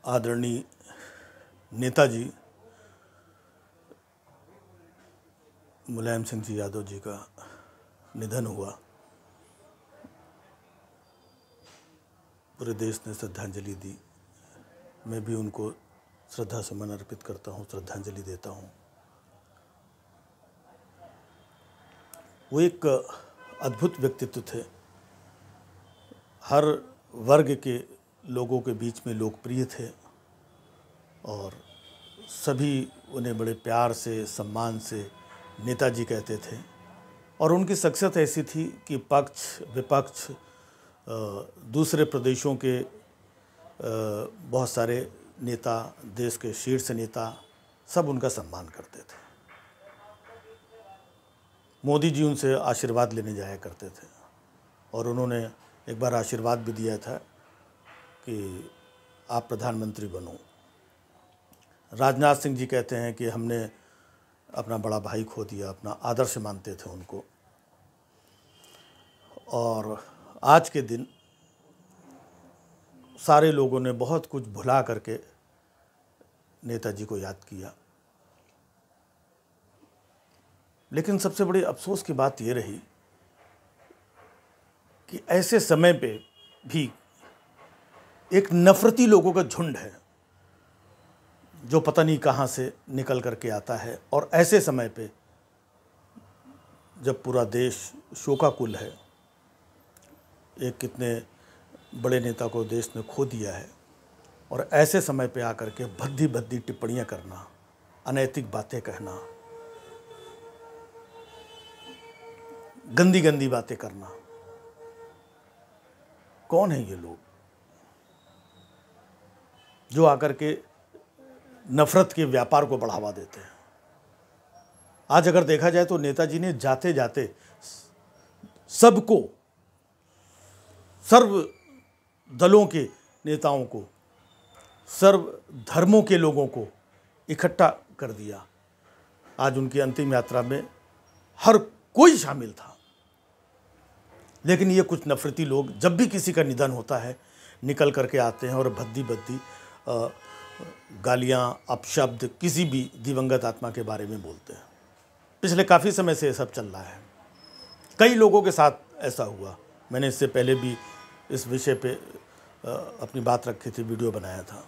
आदरणीय नेताजी मुलायम सिंह जी यादव जी का निधन हुआ। पूरे देश ने श्रद्धांजलि दी। मैं भी उनको श्रद्धा सुमन अर्पित करता हूँ, श्रद्धांजलि देता हूँ। वो एक अद्भुत व्यक्तित्व थे। हर वर्ग के लोगों के बीच में लोकप्रिय थे और सभी उन्हें बड़े प्यार से, सम्मान से नेताजी कहते थे। और उनकी शख्सियत ऐसी थी कि पक्ष विपक्ष, दूसरे प्रदेशों के बहुत सारे नेता, देश के शीर्ष नेता सब उनका सम्मान करते थे। मोदी जी उनसे आशीर्वाद लेने जाया करते थे और उन्होंने एक बार आशीर्वाद भी दिया था कि आप प्रधानमंत्री बनो। राजनाथ सिंह जी कहते हैं कि हमने अपना बड़ा भाई खो दिया, अपना आदर्श मानते थे उनको। और आज के दिन सारे लोगों ने बहुत कुछ भुला करके नेताजी को याद किया। लेकिन सबसे बड़ी अफसोस की बात ये रही कि ऐसे समय पे भी एक नफरती लोगों का झुंड है जो पता नहीं कहाँ से निकल करके आता है। और ऐसे समय पे जब पूरा देश शोकाकुल है, एक कितने बड़े नेता को देश ने खो दिया है, और ऐसे समय पे आकर के भद्दी भद्दी टिप्पणियां करना, अनैतिक बातें कहना, गंदी गंदी बातें करना, कौन है ये लोग जो आकर के नफरत के व्यापार को बढ़ावा देते हैं। आज अगर देखा जाए तो नेताजी ने जाते जाते सबको, सर्व दलों के नेताओं को, सर्व धर्मों के लोगों को इकट्ठा कर दिया। आज उनकी अंतिम यात्रा में हर कोई शामिल था। लेकिन ये कुछ नफरती लोग जब भी किसी का निधन होता है निकल करके आते हैं और भद्दी भद्दी गालियाँ, अपशब्द किसी भी दिवंगत आत्मा के बारे में बोलते हैं। पिछले काफ़ी समय से ये सब चल रहा है। कई लोगों के साथ ऐसा हुआ। मैंने इससे पहले भी इस विषय पे अपनी बात रखी थी, वीडियो बनाया था।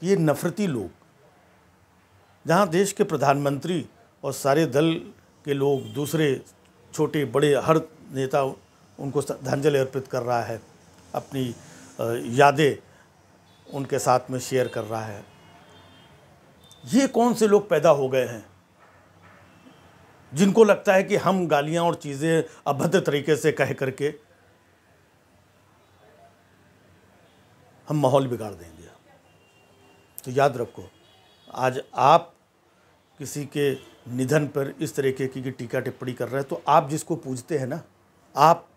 ये नफरती लोग, जहाँ देश के प्रधानमंत्री और सारे दल के लोग, दूसरे छोटे बड़े हर नेता उनको श्रद्धांजलि अर्पित कर रहा है, अपनी यादें उनके साथ में शेयर कर रहा है। ये कौन से लोग पैदा हो गए हैं जिनको लगता है कि हम गालियां और चीज़ें अभद्र तरीके से कह करके हम माहौल बिगाड़ देंगे। तो याद रखो, आज आप किसी के निधन पर इस तरीके की टीका टिप्पणी कर रहे हैं तो आप जिसको पूजते हैं ना, आप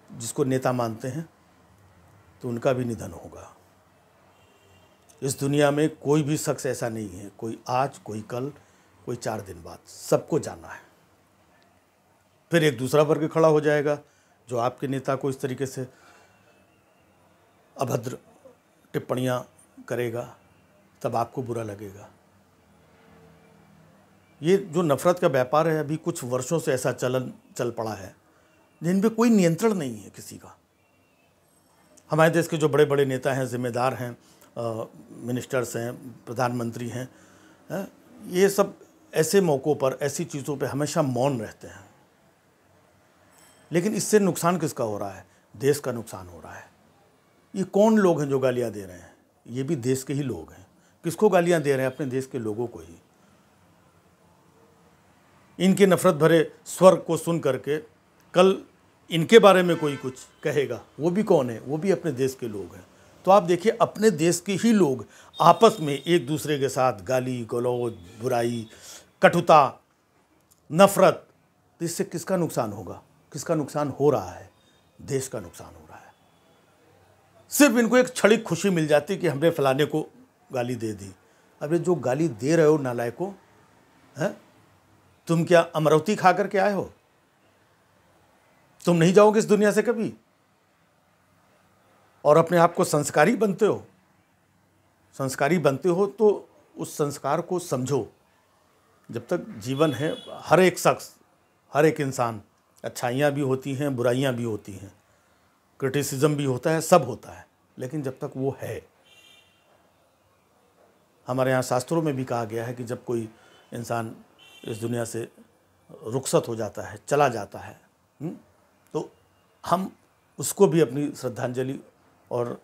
जिसको नेता मानते हैं, तो उनका भी निधन होगा। इस दुनिया में कोई भी शख्स ऐसा नहीं है, कोई आज, कोई कल, कोई 4 दिन बाद, सबको जाना है। फिर एक दूसरा वर्ग खड़ा हो जाएगा जो आपके नेता को इस तरीके से अभद्र टिप्पणियां करेगा, तब आपको बुरा लगेगा। ये जो नफरत का व्यापार है, अभी कुछ वर्षों से ऐसा चल पड़ा है जिन पे कोई नियंत्रण नहीं है किसी का। हमारे देश के जो बड़े बड़े नेता हैं, जिम्मेदार हैं, मिनिस्टर्स हैं, प्रधानमंत्री हैं, ये सब ऐसे मौक़ों पर, ऐसी चीज़ों पे हमेशा मौन रहते हैं। लेकिन इससे नुकसान किसका हो रहा है? देश का नुकसान हो रहा है। ये कौन लोग हैं जो गालियाँ दे रहे हैं? ये भी देश के ही लोग हैं। किसको गालियाँ दे रहे हैं? अपने देश के लोगों को ही। इनके नफरत भरे स्वर को सुन करके कल इनके बारे में कोई कुछ कहेगा, वो भी कौन है? वो भी अपने देश के लोग हैं। तो आप देखिए, अपने देश के ही लोग आपस में एक दूसरे के साथ गाली गलौज, बुराई, कटुता, नफरत, तो इससे किसका नुकसान होगा? किसका नुकसान हो रहा है? देश का नुकसान हो रहा है। सिर्फ इनको एक क्षणिक खुशी मिल जाती कि हमने फलाने को गाली दे दी। अब ये जो गाली दे रहे हो नालायकों, हैं, तुम क्या अमरौती खा करके आए हो? तुम नहीं जाओगे इस दुनिया से कभी? और अपने आप को संस्कारी बनते हो, संस्कारी बनते हो तो उस संस्कार को समझो। जब तक जीवन है, हर एक शख्स, हर एक इंसान, अच्छाइयाँ भी होती हैं, बुराइयाँ भी होती हैं, क्रिटिसिज्म भी होता है, सब होता है, लेकिन जब तक वो है, हमारे यहाँ शास्त्रों में भी कहा गया है कि जब कोई इंसान इस दुनिया से रुखसत हो जाता है, चला जाता है, तो हम उसको भी अपनी श्रद्धांजलि और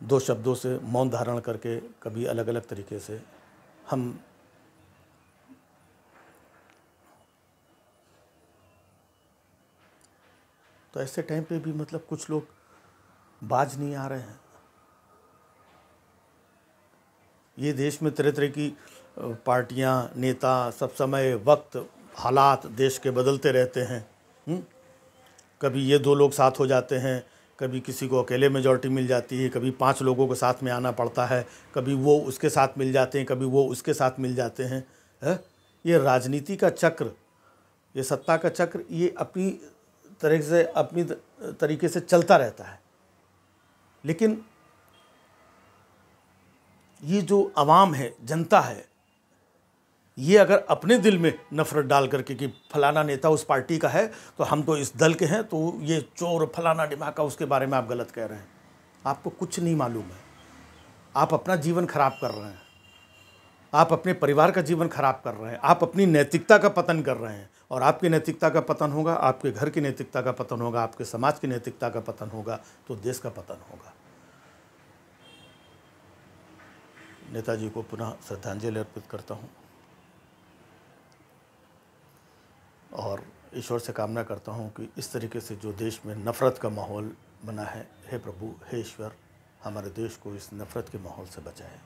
2 शब्दों से मौन धारण करके, कभी अलग अलग तरीके से हम तो ऐसे टाइम पे भी मतलब कुछ लोग बाज नहीं आ रहे हैं। ये देश में तरह तरह की पार्टियां, नेता, सब समय वक्त हालात देश के बदलते रहते हैं। कभी ये 2 लोग साथ हो जाते हैं, कभी किसी को अकेले मेजॉरिटी मिल जाती है, कभी 5 लोगों को साथ में आना पड़ता है, कभी वो उसके साथ मिल जाते हैं, कभी वो उसके साथ मिल जाते हैं। ये राजनीति का चक्र, ये सत्ता का चक्र, ये अपनी तरीके से चलता रहता है। लेकिन ये जो अवाम है, जनता है, ये अगर अपने दिल में नफरत डाल करके कि फलाना नेता उस पार्टी का है तो हम तो इस दल के हैं, तो ये चोर फलाना दिमाग का, उसके बारे में आप गलत कह रहे हैं। आपको कुछ नहीं मालूम है। आप अपना जीवन खराब कर रहे हैं, आप अपने परिवार का जीवन खराब कर रहे हैं, आप अपनी नैतिकता का पतन कर रहे हैं। और आपकी नैतिकता का पतन होगा, आपके घर की नैतिकता का पतन होगा, आपके समाज की नैतिकता का पतन होगा, तो देश का पतन होगा। नेताजी को पुनः श्रद्धांजलि अर्पित करता हूँ और ईश्वर से कामना करता हूँ कि इस तरीके से जो देश में नफ़रत का माहौल बना है, हे प्रभु, हे ईश्वर, हमारे देश को इस नफ़रत के माहौल से बचाए।